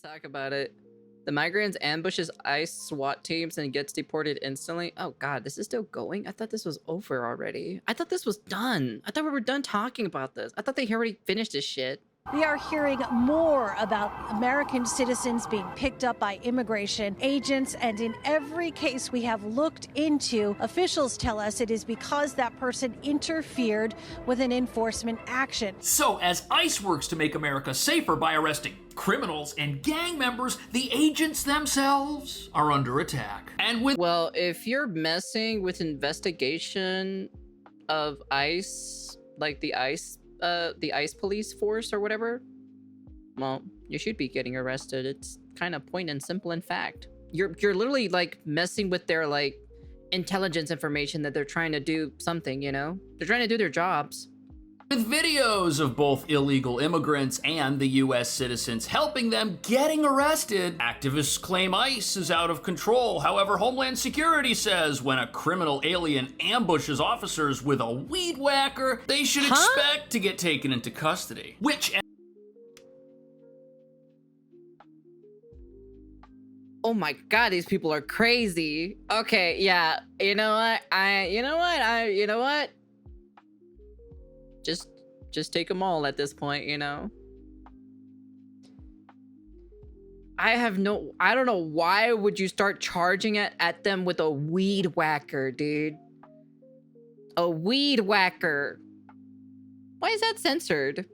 talk about it. The migrants ambushes ICE SWAT teams and gets deported instantly. Oh god, this is still going? I thought this was over already. I thought this was done. I thought we were done talking about this. I thought they already finished this shit. We are hearing more about American citizens being picked up by immigration agents, and in every case we have looked into, officials tell us it is because that person interfered with an enforcement action. So, as ICE works to make America safer by arresting criminals and gang members, the agents themselves are under attack. And with Well, if you're messing with investigation of ICE, like the ICE police force or whatever, well, you should be getting arrested. It's kind of plain and simple in fact. You're literally like messing with their like intelligence information that they're trying to do something, you know? They're trying to do their jobs. With videos of both illegal immigrants and the US citizens helping them getting arrested, activists claim ICE is out of control. However, Homeland Security says when a criminal alien ambushes officers with a weed whacker, they should expect to get taken into custody. Which... Oh my god, these people are crazy. Okay, yeah. You know what? Just take them all at this point, you know? I don't know why would you start charging at them with a weed whacker, dude? A weed whacker. Why is that censored?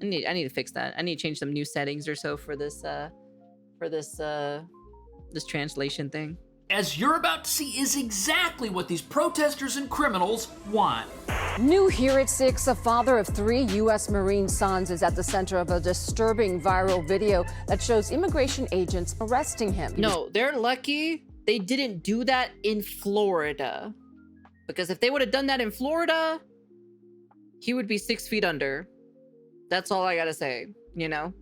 I need to fix that. I need to change some new settings or so for this this translation thing. As you're about to see, is exactly what these protesters and criminals want. New here at 6, a father of 3 U.S. Marine sons is at the center of a disturbing viral video that shows immigration agents arresting him. No, they're lucky they didn't do that in Florida. Because if they would have done that in Florida, he would be 6 feet under. That's all I gotta say, you know?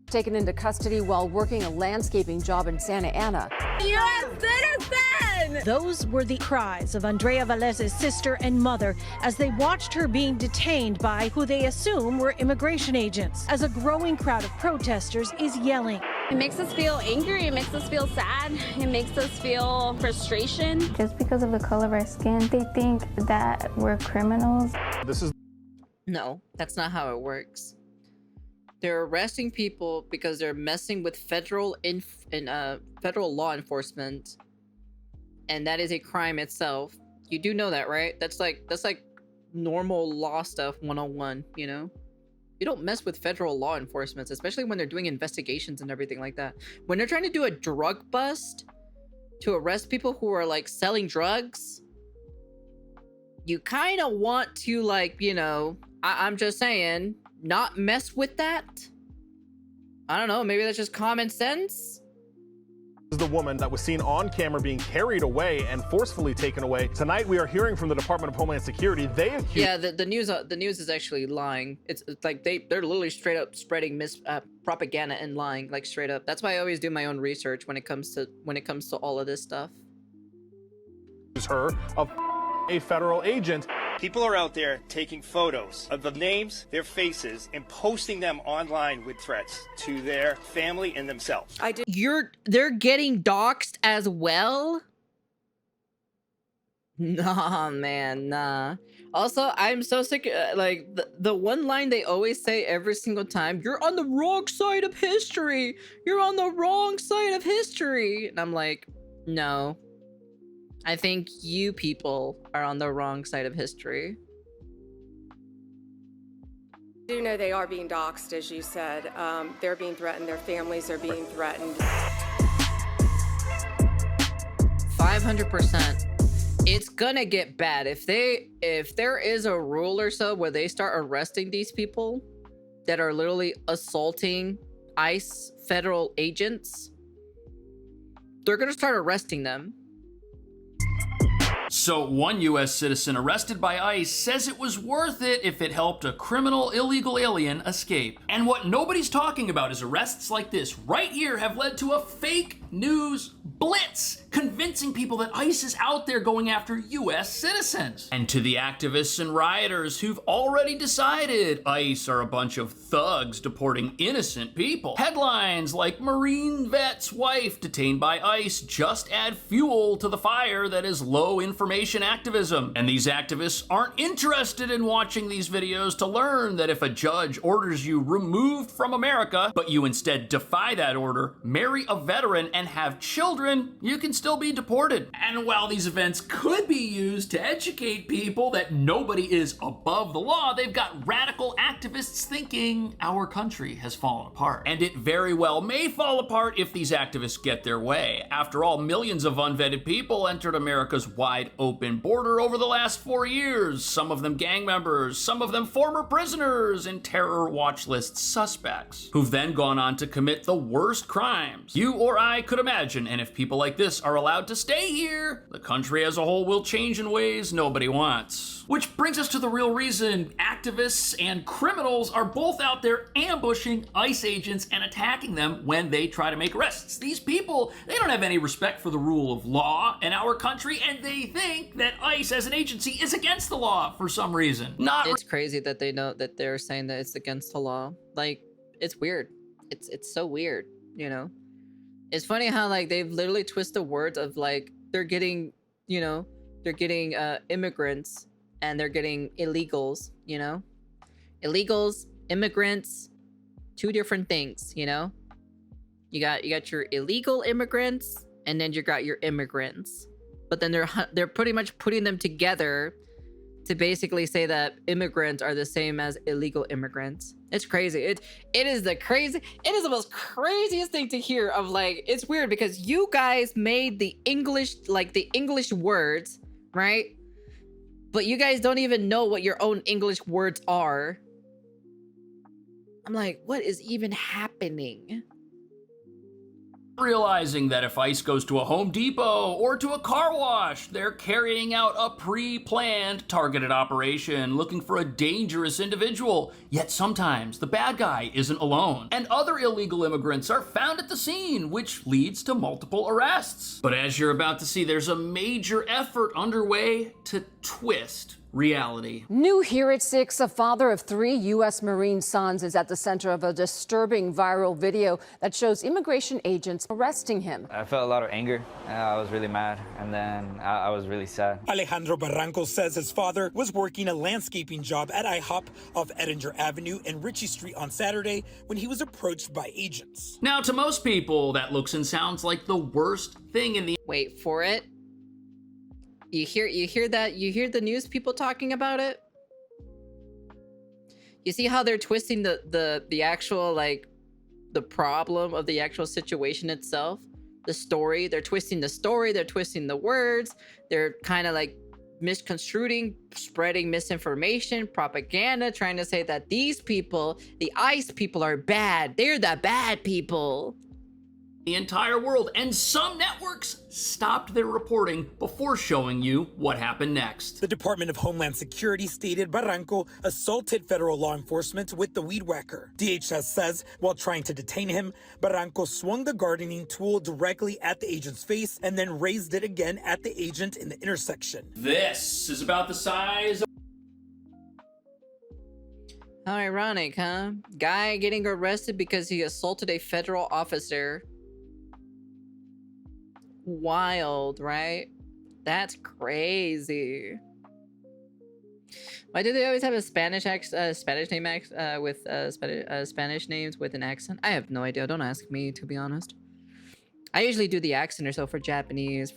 Taken into custody while working a landscaping job in Santa Ana. U.S. citizen! Those were the cries of Andrea Velez's sister and mother as they watched her being detained by who they assume were immigration agents, as a growing crowd of protesters is yelling. It makes us feel angry, it makes us feel sad, it makes us feel frustration. Just because of the color of our skin, they think that we're criminals. No, that's not how it works. They're arresting people because they're messing with federal law enforcement, and that is a crime itself. You do know that, right? That's like normal law stuff 101, you know? You don't mess with federal law enforcement, especially when they're doing investigations and everything like that. When they're trying to do a drug bust to arrest people who are like selling drugs, you kind of want to, like, you know, I'm just saying, not mess with that. I don't know, maybe that's just common sense. This is the woman that was seen on camera being carried away and forcefully taken away. Tonight we are hearing from the Department of Homeland Security. They accuse— Yeah, the news is actually lying. It's like they're literally straight up spreading propaganda and lying, like straight up. That's why I always do my own research when it comes to all of this stuff. her of a federal agent. People are out there taking photos of the names, their faces, and posting them online with threats to their family and themselves. They're getting doxxed as well? Nah, man, nah. Also, I'm so sick, like, the one line they always say every single time, you're on the wrong side of history! You're on the wrong side of history! And I'm like, no. I think you people are on the wrong side of history. I do know they are being doxxed, as you said. They're being threatened, their families are being threatened. 500%. It's gonna get bad. If there is a rule or so where they start arresting these people that are literally assaulting ICE federal agents, they're gonna start arresting them. So one U.S. citizen arrested by ICE says it was worth it if it helped a criminal illegal alien escape. And what nobody's talking about is arrests like this right here have led to a fake news blitz, convincing people that ICE is out there going after U.S. citizens. And to the activists and rioters who've already decided ICE are a bunch of thugs deporting innocent people, headlines like Marine vet's wife detained by ICE just add fuel to the fire that is low information activism. And these activists aren't interested in watching these videos to learn that if a judge orders you removed from America, but you instead defy that order, marry a veteran, and have children, you can still be deported. And while these events could be used to educate people that nobody is above the law, they've got radical activists thinking our country has fallen apart. And it very well may fall apart if these activists get their way. After all, millions of unvetted people entered America's wide open border over the last 4 years. Some of them gang members, some of them former prisoners and terror watch list suspects, who've then gone on to commit the worst crimes you or I could imagine. And if people like this are allowed to stay here, the country as a whole will change in ways nobody wants. Which brings us to the real reason activists and criminals are both out there ambushing ICE agents and attacking them when they try to make arrests. These people, they don't have any respect for the rule of law in our country, and they think that ICE as an agency is against the law for some reason. It's crazy that they know that they're saying that it's against the law. Like, it's weird. It's so weird, you know? It's funny how, like, they've literally twisted words of, like, they're getting, you know, they're getting immigrants and they're getting illegals, you know? Illegals, immigrants, two different things, you know? You got your illegal immigrants and then you got your immigrants. But then they're pretty much putting them together to basically say that immigrants are the same as illegal immigrants. It's crazy. It is the most craziest thing to hear of, like, it's weird because you guys made the English words, right? But you guys don't even know what your own English words are. I'm like, what is even happening? Realizing that if ICE goes to a Home Depot or to a car wash, they're carrying out a pre-planned targeted operation looking for a dangerous individual. Yet sometimes the bad guy isn't alone, and other illegal immigrants are found at the scene, which leads to multiple arrests. But as you're about to see, there's a major effort underway to twist reality. New here at 6, a father of 3 U.S. Marine sons is at the center of a disturbing viral video that shows immigration agents arresting him. I felt a lot of anger. I was really mad, and then I was really sad. Alejandro Barranco says his father was working a landscaping job at IHOP off Edinger Avenue and Ritchie Street on Saturday when he was approached by agents. Now, to most people, that looks and sounds like the worst thing in the— Wait for it. You hear that? You hear the news people talking about it? You see how they're twisting the actual, like, the problem of the actual situation itself? The story. They're twisting the story, they're twisting the words, they're kind of like misconstruing, spreading misinformation, propaganda, trying to say that these people, the ICE people, are bad. They're the bad people. The entire world, and some networks stopped their reporting before showing you what happened next. The Department of Homeland Security stated Barranco assaulted federal law enforcement with the weed whacker. DHS says while trying to detain him, Barranco swung the gardening tool directly at the agent's face and then raised it again at the agent in the intersection. This is about the size of— How ironic, huh? Guy getting arrested because he assaulted a federal officer. Wild, right? That's crazy. Why do they always have a Spanish name with Spanish names with an accent? I have no idea. Don't ask me, to be honest. I usually do the accent or so for Japanese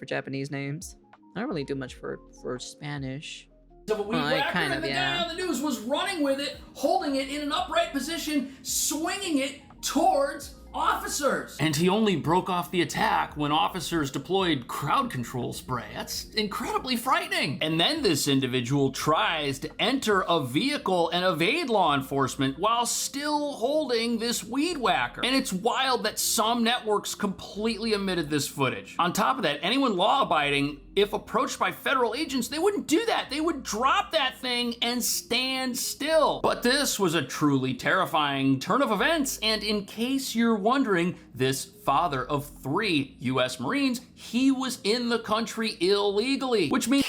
names. I don't really do much for Spanish. Of a weed whacker, and the guy on the news was running with it, holding it in an upright position, swinging it towards officers. And he only broke off the attack when officers deployed crowd control spray. That's incredibly frightening. And then this individual tries to enter a vehicle and evade law enforcement while still holding this weed whacker. And it's wild that some networks completely omitted this footage. On top of that, anyone law-abiding, if approached by federal agents, they wouldn't do that. They would drop that thing and stand still. But this was a truly terrifying turn of events, and in case you're wondering, this father of 3 U.S. Marines, he was in the country illegally, which means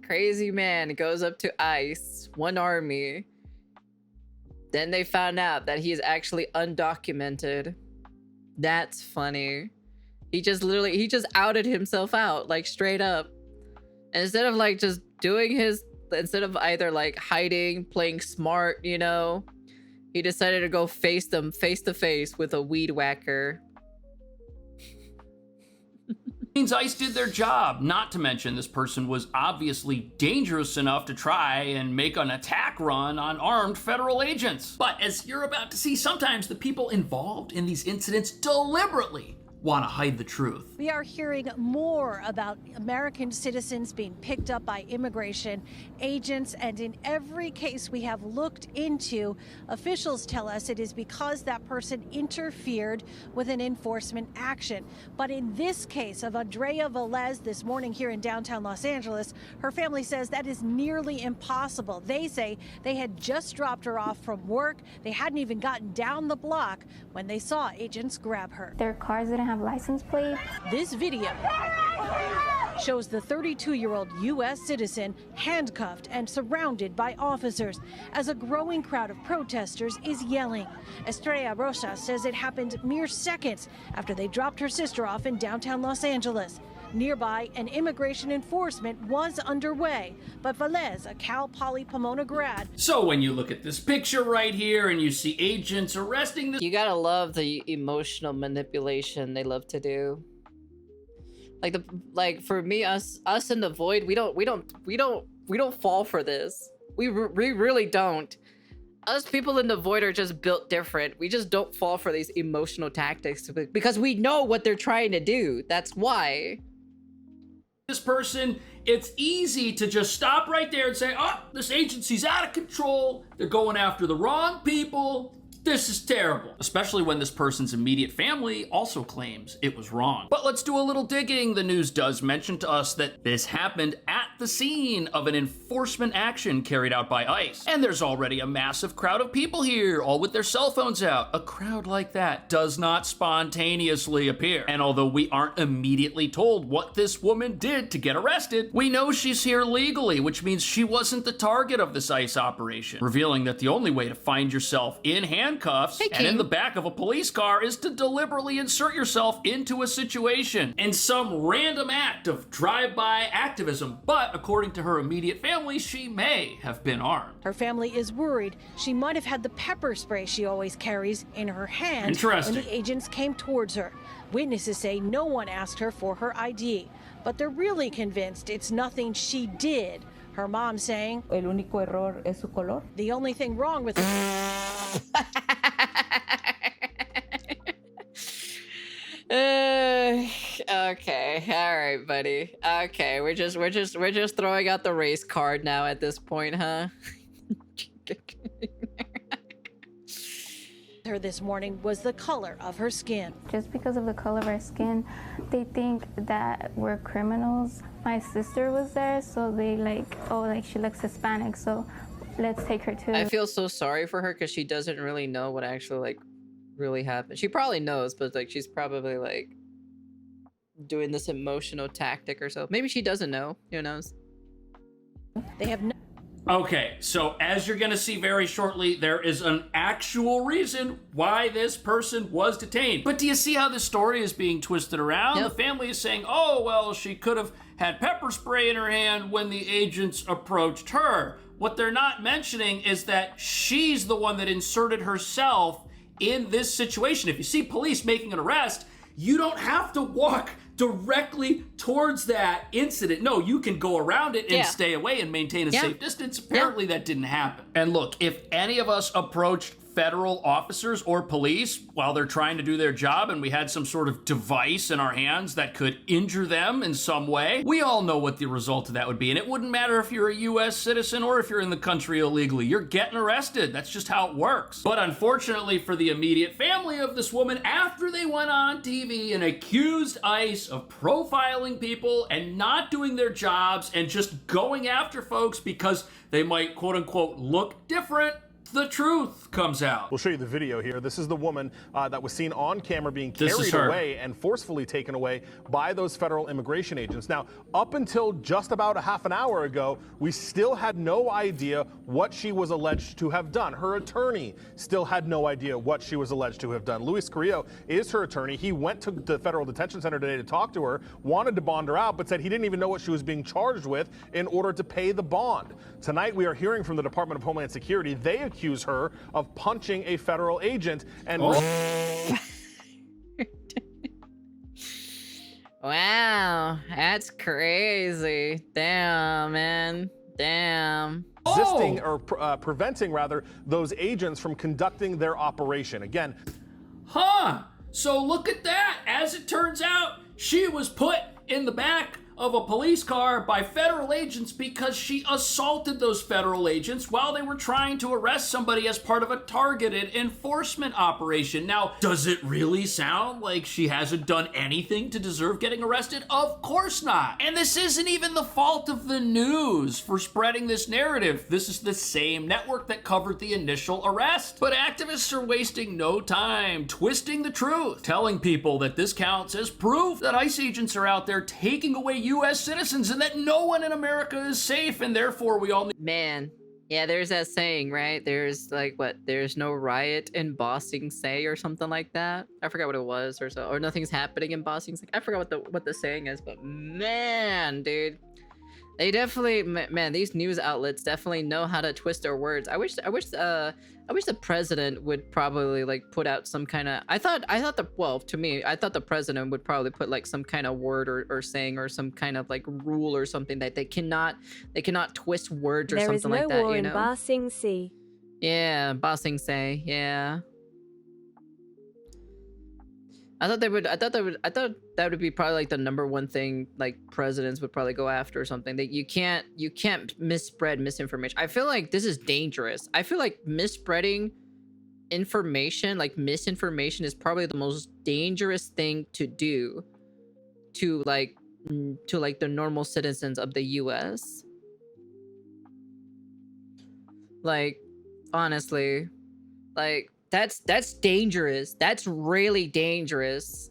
crazy man goes up to ICE, one army. Then they found out that he is actually undocumented. That's funny. He just outed himself out, like straight up. And instead of like just doing instead of either like hiding, playing smart, you know, he decided to go face them face to face with a weed whacker. means ICE did their job. Not to mention, this person was obviously dangerous enough to try and make an attack run on armed federal agents. But as you're about to see, sometimes the people involved in these incidents deliberately want to hide the truth. We are hearing more about American citizens being picked up by immigration agents, and in every case we have looked into, officials tell us it is because that person interfered with an enforcement action. But in this case of Andrea Velez this morning here in downtown Los Angeles, her family says that is nearly impossible. They say they had just dropped her off from work. They hadn't even gotten down the block when they saw agents grab her. Their cars didn't have license plate. This video shows the 32-year-old U.S. citizen handcuffed and surrounded by officers as a growing crowd of protesters is yelling. Estrella Rosa says it happened mere seconds after they dropped her sister off in downtown Los Angeles. Nearby, an immigration enforcement was underway, but Velez, a Cal Poly Pomona grad. So when you look at this picture right here and you see agents arresting this, you gotta love the emotional manipulation they love to do. Like for me, us in the Void, we don't fall for this. We really don't. Us people in the Void are just built different. We just don't fall for these emotional tactics because we know what they're trying to do. That's why. This person, it's easy to just stop right there and say, oh, this agency's out of control. They're going after the wrong people. This is terrible. Especially when this person's immediate family also claims it was wrong. But let's do a little digging. The news does mention to us that this happened at the scene of an enforcement action carried out by ICE. And there's already a massive crowd of people here, all with their cell phones out. A crowd like that does not spontaneously appear. And although we aren't immediately told what this woman did to get arrested, we know she's here legally, which means she wasn't the target of this ICE operation, revealing that the only way to find yourself in handcuffs and in the back of a police car is to deliberately insert yourself into a situation in some random act of drive-by activism. But according to her immediate family, she may have been armed. Her family is worried she might have had the pepper spray she always carries in her hand Interesting. when the agents came towards her. Witnesses say no one asked her for her ID, but they're really convinced it's nothing she did. Her mom saying, El único error es su color. The only thing wrong with okay, all right, buddy. Okay, we're just throwing out the race card now at this point, huh? her this morning was the color of her skin. Just because of the color of our skin, they think that we're criminals. My sister was there, so they like, oh, like she looks Hispanic, so let's take her too. I feel so sorry for her because she doesn't really know what actually like really happened. She probably knows, but like she's probably like doing this emotional tactic or so. Maybe she doesn't know. Who knows? They have no. Okay, so as you're gonna see very shortly, there is an actual reason why this person was detained. But do you see how this story is being twisted around? Yep. The family is saying, oh, well, she could have had pepper spray in her hand when the agents approached her. What they're not mentioning is that she's the one that inserted herself in this situation. If you see police making an arrest, you don't have to walk directly towards that incident. No, you can go around it and Yeah. stay away and maintain a Yeah. safe distance. Apparently that didn't happen. And look, if any of us approached federal officers or police while they're trying to do their job and we had some sort of device in our hands that could injure them in some way, we all know what the result of that would be. And it wouldn't matter if you're a US citizen or if you're in the country illegally. You're getting arrested. That's just how it works. But unfortunately for the immediate family of this woman, after they went on TV and accused ICE of profiling people and not doing their jobs and just going after folks because they might quote unquote look different, the truth comes out. We'll show you the video here. This is the woman that was seen on camera being This is carried her. away and forcefully taken away by those federal immigration agents. Now, up until just about a half an hour ago, we still had no idea what she was alleged to have done. Her attorney still had no idea what she was alleged to have done. Luis Carrillo is her attorney. He went to the federal detention center today to talk to her, wanted to bond her out, but said he didn't even know what she was being charged with in order to pay the bond. Tonight, we are hearing from the Department of Homeland Security. They accuse her of punching a federal agent and Wow, that's crazy. Damn, man. Damn. resisting or preventing rather those agents from conducting their operation. Again, so look at that. As it turns out, she was put in the back of a police car by federal agents because she assaulted those federal agents while they were trying to arrest somebody as part of a targeted enforcement operation. Now, does it really sound like she hasn't done anything to deserve getting arrested? Of course not. And this isn't even the fault of the news for spreading this narrative. This is the same network that covered the initial arrest. But activists are wasting no time twisting the truth, telling people that this counts as proof that ICE agents are out there taking away U.S. citizens and that no one in America is safe, and therefore we all need. Man, yeah, there's that saying, right? There's like what? There's no riot in Bossing Say or something like that. I forgot what it was, or so, or nothing's happening in Bossing Say. I forgot what the saying is, but man, dude, they definitely, man, these news outlets definitely know how to twist their words. I wish the president would probably like put out some kind of. I thought to me, I thought the president would probably put like some kind of word or saying or some kind of like rule or something that they cannot twist words or something like that. There is no war you in know? Bossing Sea. Yeah, Bossing Say, yeah. I thought that would be probably like the number one thing like presidents would probably go after or something. That you can't misspread misinformation. I feel like this is dangerous. I feel like misspreading information, like misinformation, is probably the most dangerous thing to do to the normal citizens of the US. Like, honestly, like that's dangerous. That's really dangerous.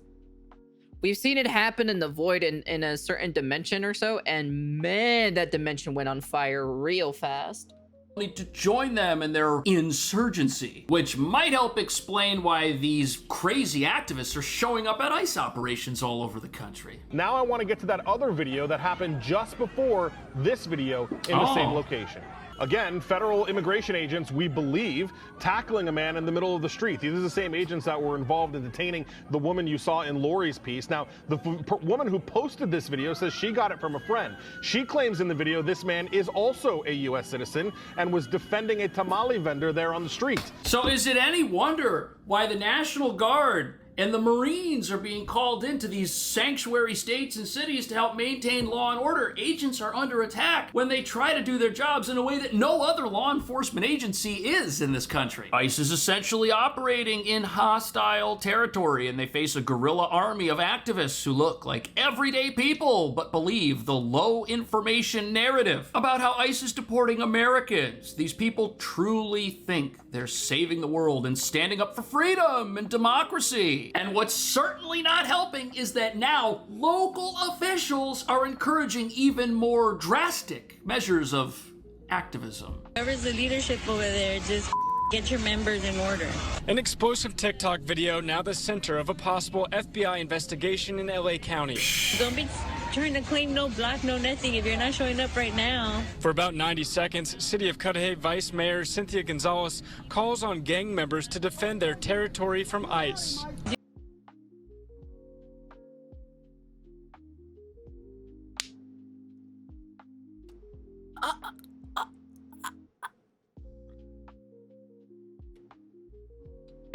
We've seen it happen in the void in a certain dimension or so, and man, that dimension went on fire real fast. Need to join them in their insurgency, which might help explain why these crazy activists are showing up at ICE operations all over the country. now I want to get to that other video that happened just before this video in the same location. Again, federal immigration agents, we believe, tackling a man in the middle of the street. These are the same agents that were involved in detaining the woman you saw in Lori's piece. Now, the woman who posted this video says she got it from a friend. She claims in the video this man is also a U.S. citizen and was defending a tamale vendor there on the street. So is it any wonder why the National Guard and the Marines are being called into these sanctuary states and cities to help maintain law and order? Agents are under attack when they try to do their jobs in a way that no other law enforcement agency is in this country. ICE is essentially operating in hostile territory, and they face a guerrilla army of activists who look like everyday people but believe the low information narrative about how ICE is deporting Americans. These people truly think they're saving the world and standing up for freedom and democracy. And what's certainly not helping is that now local officials are encouraging even more drastic measures of activism. Whoever's the leadership over there, just get your members in order. An explosive TikTok video now the center of a possible FBI investigation in LA County. Don't be trying to claim no block, no nothing if you're not showing up right now. For about 90 seconds, City of Cudahy Vice Mayor Cynthia Gonzalez calls on gang members to defend their territory from ICE.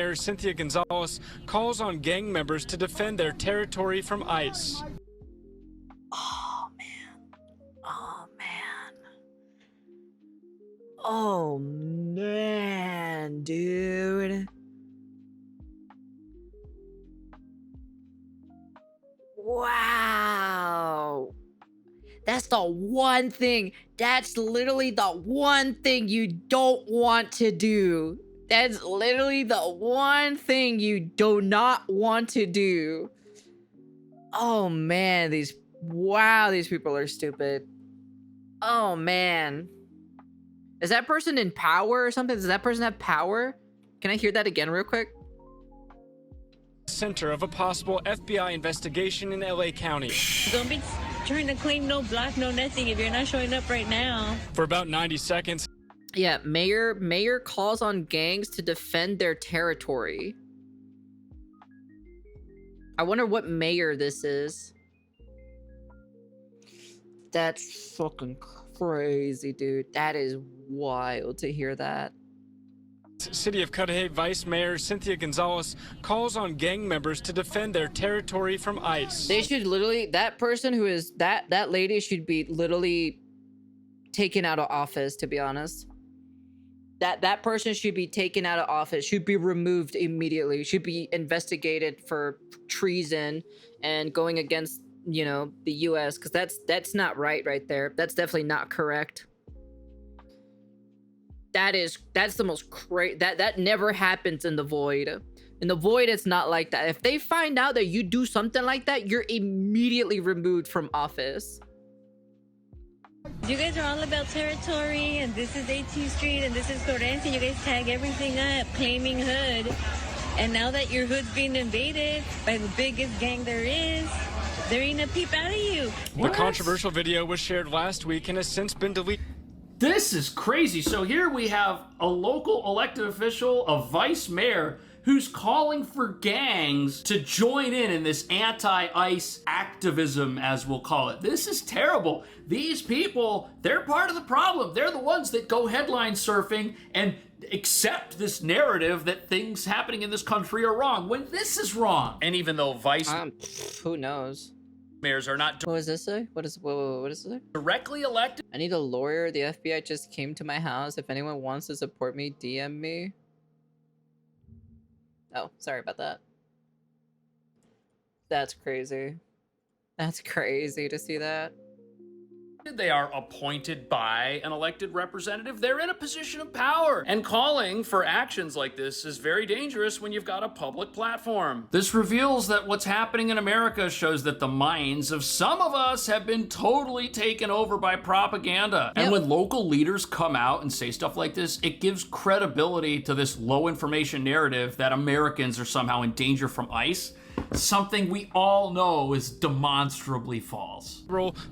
Mayor Cynthia Gonzalez calls on gang members to defend their territory from ICE. Oh man. Oh man. Oh man, dude. Wow. That's the one thing. That's literally the one thing you don't want to do. That's literally the one thing you do not want to do. Oh man, these people are stupid. Oh man. Is that person in power or something? Does that person have power? Can I hear that again real quick? Center of a possible FBI investigation in LA County. Don't be trying to claim no block, no nothing if you're not showing up right now. For about 90 seconds. Yeah, mayor calls on gangs to defend their territory. I wonder what mayor this is. That's fucking crazy, dude. That is wild to hear that. City of Cudahy Vice Mayor Cynthia Gonzalez calls on gang members to defend their territory from ICE. They should literally, that person who is, that lady should be literally taken out of office, to be honest. That person should be taken out of office, should be removed immediately, should be investigated for treason and going against, you know, the US, because that's not right there. That's definitely not correct. That's the most crazy. That never happens in the Void. In the Void, it's not like that. If they find out that you do something like that, you're immediately removed from office. You guys are all about territory, and this is 18th Street, and this is Corrientes. You guys tag everything up, claiming hood. And now that your hood's being invaded by the biggest gang there is, there ain't a peep out of you. The controversial video was shared last week and has since been deleted. This is crazy. So here we have a local elected official, a vice mayor, who's calling for gangs to join in this anti-ICE activism, as we'll call it. This is terrible. These people, they're part of the problem. They're the ones that go headline surfing and accept this narrative that things happening in this country are wrong, when this is wrong. And even though vice who knows? Mayors are not. What does this say? What does it say? Directly elected. I need a lawyer. The FBI just came to my house. If anyone wants to support me, DM me. Oh, sorry about that. That's crazy. That's crazy to see that. They are appointed by an elected representative. They're in a position of power. And calling for actions like this is very dangerous when you've got a public platform. This reveals that what's happening in America shows that the minds of some of us have been totally taken over by propaganda. And when local leaders come out and say stuff like this, it gives credibility to this low information narrative that Americans are somehow in danger from ICE. Something we all know is demonstrably false.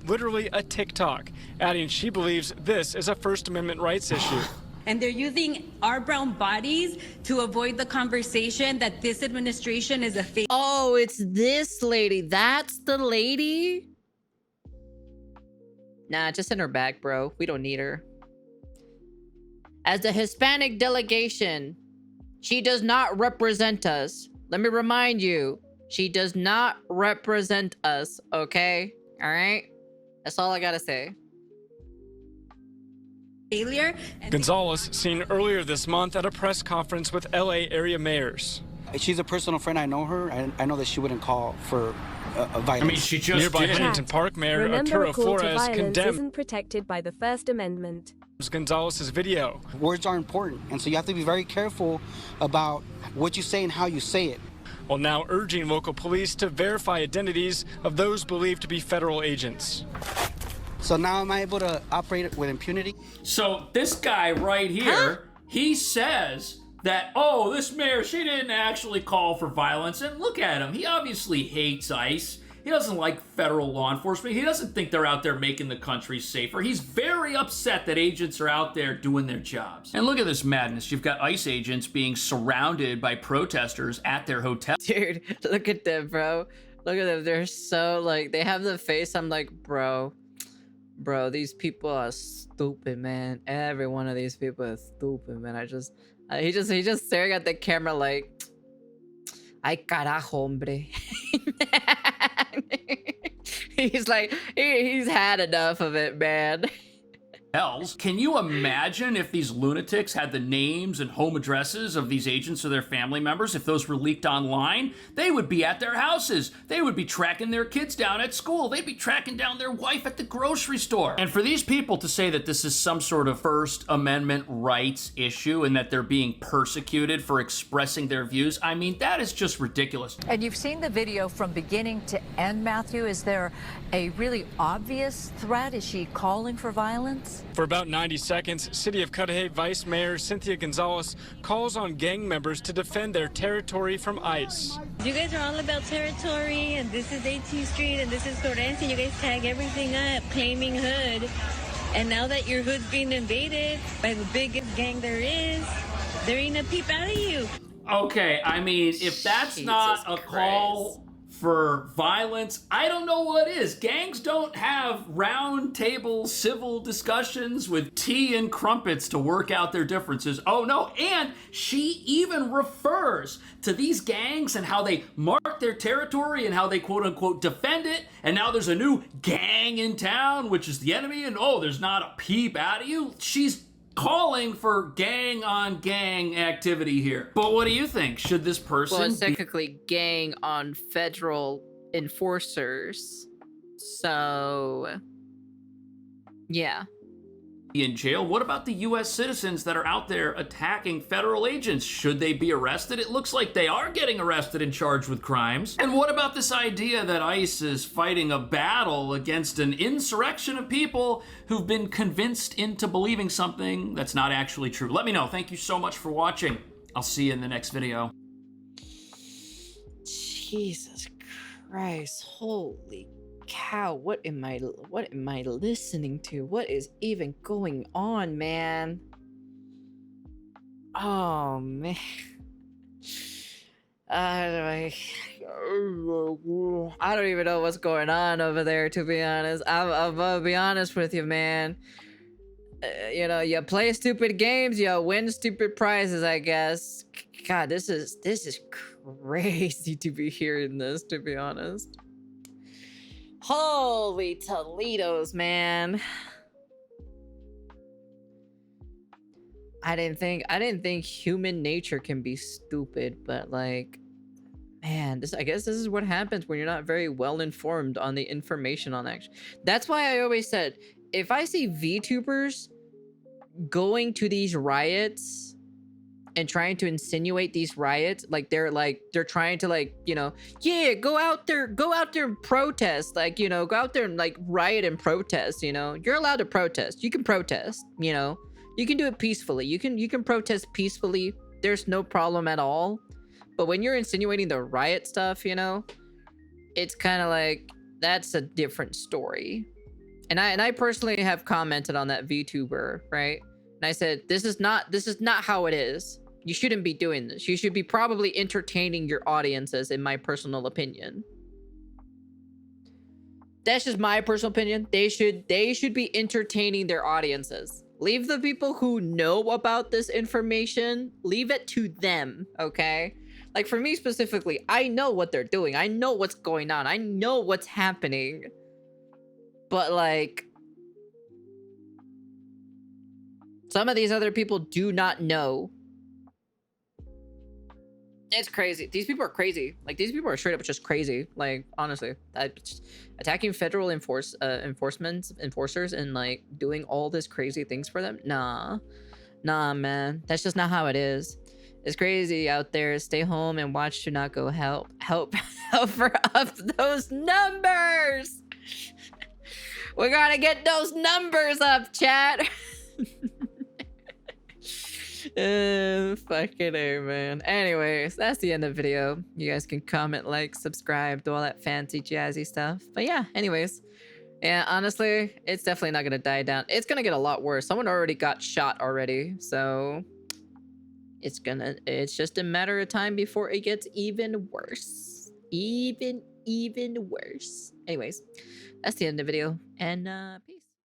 Literally a TikTok, adding she believes this is a First Amendment rights issue. And they're using our brown bodies to avoid the conversation that this administration is a fake. Oh, it's this lady. That's the lady? Nah, just send her back, bro. We don't need her. As the Hispanic delegation, she does not represent us. Let me remind you. She does not represent us, okay? All right? That's all I gotta say. Failure. Gonzalez seen earlier this month at a press conference with LA area mayors. She's a personal friend. I know her. I know that she wouldn't call for violence. I mean, she just Nearby did. Huntington Park Mayor Remember, Arturo a call to Flores violence condemned isn't protected by the First Amendment. Gonzalez's video. Words are important, and so you have to be very careful about what you say and how you say it. While now urging local police to verify identities of those believed to be federal agents. So now am I able to operate with impunity? So this guy right here, he says that, oh, this mayor, she didn't actually call for violence. And look at him. He obviously hates ICE. He doesn't like federal law enforcement. He doesn't think they're out there making the country safer. He's very upset that agents are out there doing their jobs. And look at this madness. You've got ICE agents being surrounded by protesters at their hotel. Dude, look at them, bro. Look at them. They're so, like, they have the face. I'm like, bro, these people are stupid, man. Every one of these people is stupid, man. He's just staring at the camera like, Ay, carajo, hombre. He's like, he's had enough of it, man. Hells. Can you imagine if these lunatics had the names and home addresses of these agents or their family members? If those were leaked online, they would be at their houses. They would be tracking their kids down at school. They'd be tracking down their wife at the grocery store. And for these people to say that this is some sort of First Amendment rights issue and that they're being persecuted for expressing their views, I mean, that is just ridiculous. And you've seen the video from beginning to end, Matthew. Is there a really obvious threat? Is she calling for violence? For about 90 seconds, City of Cudahy Vice Mayor Cynthia Gonzalez calls on gang members to defend their territory from ICE. You guys are all about territory, and this is 18th Street, and this is Corrente. You guys tag everything up, claiming hood. And now that your hood's being invaded by the biggest gang there is, there ain't a peep out of you. Okay, I mean, if that's not a call for violence, I don't know what is. Gangs don't have round table civil discussions with tea and crumpets to work out their differences. Oh no, and she even refers to these gangs and how they mark their territory and how they quote unquote defend it, and now there's a new gang in town, which is the enemy, and oh, there's not a peep out of you. She's calling for gang on gang activity here. But what do you think? Should this person Well, it's technically gang on federal enforcers. So, yeah. be in jail? What about the US citizens that are out there attacking federal agents? Should they be arrested? It looks like they are getting arrested and charged with crimes. And what about this idea that ICE is fighting a battle against an insurrection of people who've been convinced into believing something that's not actually true? Let me know. Thank you so much for watching. I'll see you in the next video. Jesus Christ, holy cow, what am I listening to? What is even going on, man? Oh man. I don't even know what's going on over there, to be honest. I'm gonna be honest with you, man. You know, you play stupid games, you win stupid prizes, I guess. God, this is crazy to be hearing this, to be honest. Holy Toledos, man. I didn't think human nature can be stupid, but like, man, I guess this is what happens when you're not very well informed on the information on action. That's why I always said, if I see VTubers going to these riots and trying to insinuate these riots, they're trying to, like, you know, yeah, go out there and protest, like, you know, go out there and like riot and protest, you know, you're allowed to protest, you can protest, you know, you can do it peacefully, you can protest peacefully, there's no problem at all. But when you're insinuating the riot stuff, you know, it's kind of like, that's a different story. And I personally have commented on that VTuber, right? And I said, this is not how it is. You shouldn't be doing this. You should be probably entertaining your audiences, in my personal opinion. That's just my personal opinion. They should be entertaining their audiences. Leave the people who know about this information, leave it to them, okay? Like, for me specifically, I know what they're doing. I know what's going on. I know what's happening. But, like, some of these other people do not know. It's crazy. These people are crazy. Like, these people are straight up just crazy. Like, honestly, attacking federal enforcers and like doing all this crazy things for them. Nah, man. That's just not how it is. It's crazy out there. Stay home and watch to not go help for up those numbers. We gotta get those numbers up, chat. Fucking A, man. Anyways, that's the end of the video. You guys can comment, like, subscribe, do all that fancy jazzy stuff. But yeah, anyways. Yeah, honestly, it's definitely not gonna die down. It's gonna get a lot worse. Someone already got shot already, so it's just a matter of time before it gets even worse. Even worse. Anyways, that's the end of the video, and peace.